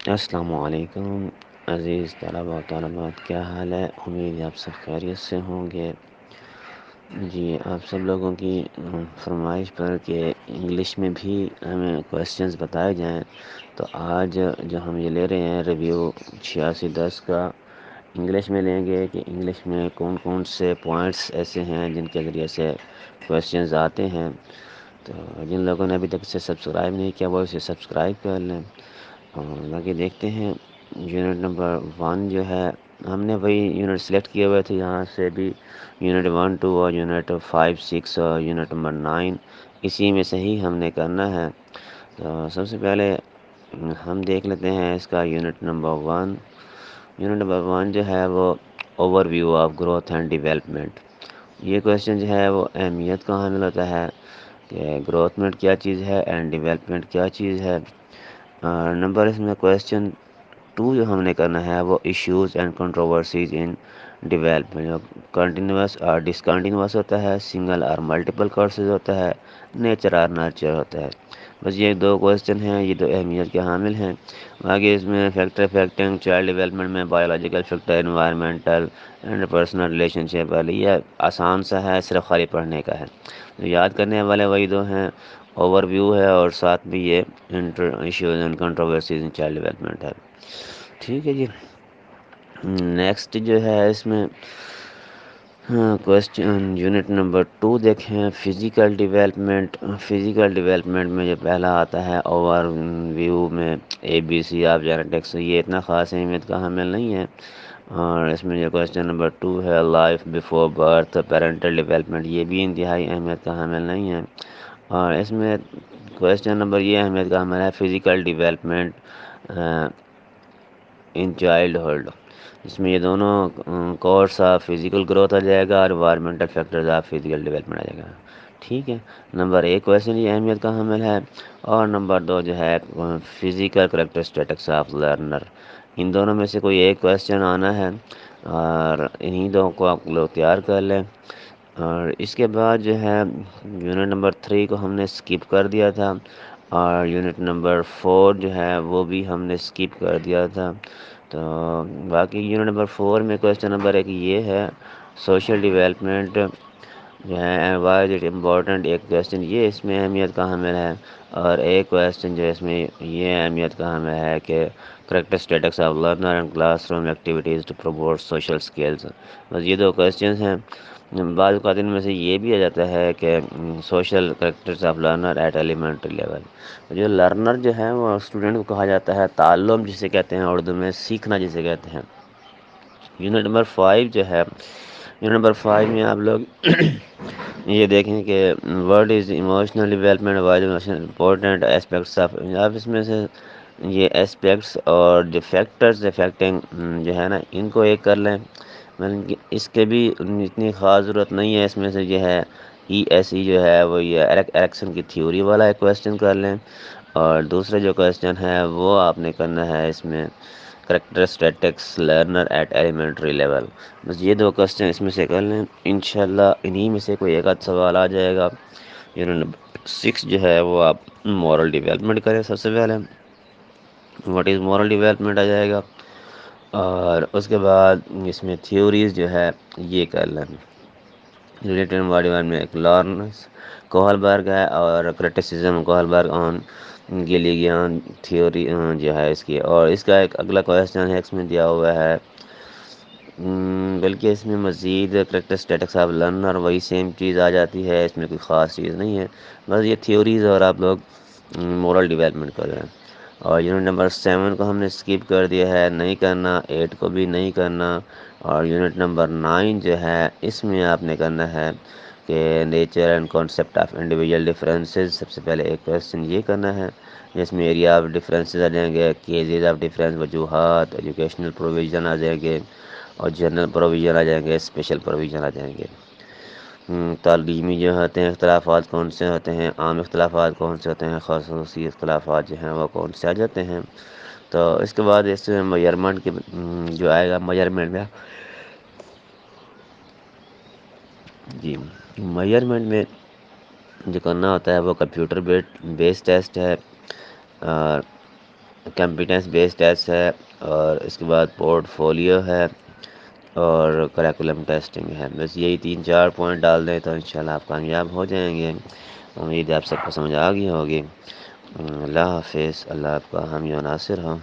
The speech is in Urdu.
السلام علیکم عزیز طلبہ و طالبات، کیا حال ہے؟ امید ہے آپ سب خیریت سے ہوں گے۔ جی، آپ سب لوگوں کی فرمائش پر کہ انگلش میں بھی ہمیں کویسچنز بتائے جائیں، تو آج جو ہم یہ لے رہے ہیں ریویو 8610 کا، انگلش میں لیں گے کہ انگلش میں کون کون سے پوائنٹس ایسے ہیں جن کے ذریعے سے کویسچنز آتے ہیں۔ تو جن لوگوں نے ابھی تک اسے سبسکرائب نہیں کیا وہ اسے سبسکرائب کر لیں۔ اور باقی دیکھتے ہیں یونٹ نمبر 1 جو ہے، ہم نے وہی یونٹ سلیکٹ کیے ہوئے تھے، یہاں سے بھی یونٹ 1 2 اور یونٹ 5 6 اور یونٹ نمبر 9 اسی میں سے ہی ہم نے کرنا ہے۔ تو سب سے پہلے ہم دیکھ لیتے ہیں اس کا یونٹ نمبر 1۔ یونٹ نمبر 1 جو ہے وہ overview of growth and development. یہ کویسچن جو ہے وہ اہمیت کا حامل ہوتا ہے کہ گروتھمنٹ کیا چیز ہے اینڈ ڈیولپمنٹ کیا چیز ہے۔ نمبر اس میں کویسچن 2 جو ہم نے کرنا ہے وہ issues and controversies in development, جو کنٹینیوس اور ڈسکنٹینیوس ہوتا ہے، سنگل اور ملٹیپل کورسز ہوتا ہے، نیچر اور نرچر ہوتا ہے۔ بس یہ 2 کویسچن ہیں، یہ 2 اہمیت کے حامل ہیں۔ باقی اس میں فیکٹر افیکٹنگ چائلڈ ڈیولپمنٹ میں biological factor, environmental and personal relationship والی، یہ آسان سا ہے، صرف خالی پڑھنے کا ہے۔ جو یاد کرنے والے وہی 2 ہیں، اوور ویو ہے اور ساتھ بھی یہ issues and controversies in child development ہے۔ ٹھیک ہے جی۔ نیکسٹ جو ہے اس میں کویسچن یونٹ نمبر 2 دیکھیں، فزیکل ڈیولپمنٹ۔ فزیکل ڈیولپمنٹ میں جو پہلا آتا ہے اوور ویو میں ABC آف جینیٹکس، یہ اتنا خاص اہمیت کا حامل نہیں ہے۔ اور اس میں جو کویسچن نمبر 2 ہے life before birth parental development, یہ بھی انتہائی اہمیت کا حامل نہیں ہے۔ اور اس میں کویسچن نمبر یہ اہمیت کا حامل ہے physical development in childhood, اس میں یہ دونوں کورس آف فزیکل گروتھ آ جائے گا اور environmental factors of physical development آ جائے گا۔ ٹھیک ہے، نمبر 1 کویسچن یہ اہمیت کا حامل ہے، اور نمبر 2 جو ہے فزیکل کریکٹرسٹکس آف لرنر۔ ان دونوں میں سے کوئی ایک کویسچن آنا ہے اور انہی 2 کو آپ لوگ تیار کر لیں۔ اور اس کے بعد جو ہے یونٹ نمبر 3 کو ہم نے اسکپ کر دیا تھا، اور یونٹ نمبر 4 جو ہے وہ بھی ہم نے اسکپ کر دیا تھا۔ تو باقی یونٹ نمبر 4 میں کویسچن نمبر 1 یہ ہے سوشل ڈیولپمنٹ جو ہے وائی از اٹ امپورٹنٹ، ایک کویسچن یہ اس میں اہمیت کا حامل ہے، اور ایک کویسچن جو اس میں یہ اہمیت کا حامل ہے کہ characteristics of learner and classroom activities to promote social skills. بس یہ 2 کویسچنز ہیں۔ بعض اوقات ان میں سے یہ بھی آ جاتا ہے کہ social characters of learner at elementary level. جو لرنر جو ہے وہ اسٹوڈنٹ کو کہا جاتا ہے، تعلم جسے کہتے ہیں اردو میں، سیکھنا جسے کہتے ہیں۔ یونٹ نمبر 5 جو ہے، یونٹ نمبر 5 میں آپ لوگ یہ دیکھیں کہ word is emotional development why important aspects of, آپ اس میں سے یہ اسپیکٹس اور جو فیکٹرز افیکٹنگ جو ہے نا ان کو ایک کر لیں۔ مطلب کہ اس کے بھی اتنی خاص ضرورت نہیں ہے، اس میں سے جو ہے ESE جو ہے وہ یہ اریکسن کی تھیوری والا ایک کویسچن کر لیں، اور دوسرا جو کویسچن ہے وہ آپ نے کرنا ہے اس میں characteristics learner at elementary level. بس یہ 2 کویسچن اس میں سے کر لیں، انشاءاللہ انہی میں سے کوئی ایک آدھ سوال آ جائے گا۔ یونٹ نمبر 6 جو ہے وہ آپ مورل ڈیولپمنٹ کریں، سب سے پہلے واٹ از مورل ڈیولپمنٹ آ جائے گا، اور اس کے بعد اس میں تھیوریز جو ہے یہ کر لیں۔ ریلیٹڈ انوائرمنٹ میں ایک لارنس کوہلبرگ ہے اور کرٹیسزم کوہلبرگ آن گیلیگیان تھیوری جو ہے اس کی، اور اس کا ایک اگلا کویسچن ہے اس میں دیا ہوا ہے، بلکہ اس میں مزید کریکٹرسٹکس آف لرنر وہی سیم چیز آ جاتی ہے، اس میں کوئی خاص چیز نہیں ہے، بس یہ تھیوریز اور آپ لوگ مورل ڈیولپمنٹ کر رہے ہیں۔ اور یونٹ نمبر 7 کو ہم نے اسکپ کر دیا ہے، نہیں کرنا، 8 کو بھی نہیں کرنا، اور یونٹ نمبر 9 جو ہے اس میں آپ نے کرنا ہے کہ nature and concept of individual differences. سب سے پہلے ایک کویسچن یہ کرنا ہے جس میں ایریا آف ڈفرینسز آ جائیں گے، کیزز آف ڈفرینس، وجوہات، ایجوکیشنل پروویژن آ جائیں گے، اور جنرل پروویژن آ جائیں گے، اسپیشل پروویژن آ جائیں گے۔ تعلیمی جو ہوتے ہیں اختلافات کون سے ہوتے ہیں، عام اختلافات کون سے ہوتے ہیں، خصوصی اختلافات جو ہیں وہ کون سے آ جاتے ہیں۔ تو اس کے بعد اس میں میجرمنٹ کے جو آئے گا، میجرمنٹ میں جی میجرمنٹ میں جو کرنا ہوتا ہے وہ کمپیوٹر بیس ٹیسٹ ہے، اور کمپیٹنس بیس ٹیسٹ ہے، اور اس کے بعد پورٹ فولیو ہے، اور کریکولم ٹیسٹنگ ہے. بس یہی 3-4 پوائنٹ ڈال دیں تو انشاءاللہ آپ کامیاب ہو جائیں گے. امید ہے آپ سب کو سمجھ آ گئی ہوگی. اللہ حافظ. اللہ آپ کا حامی و ناصر ہو.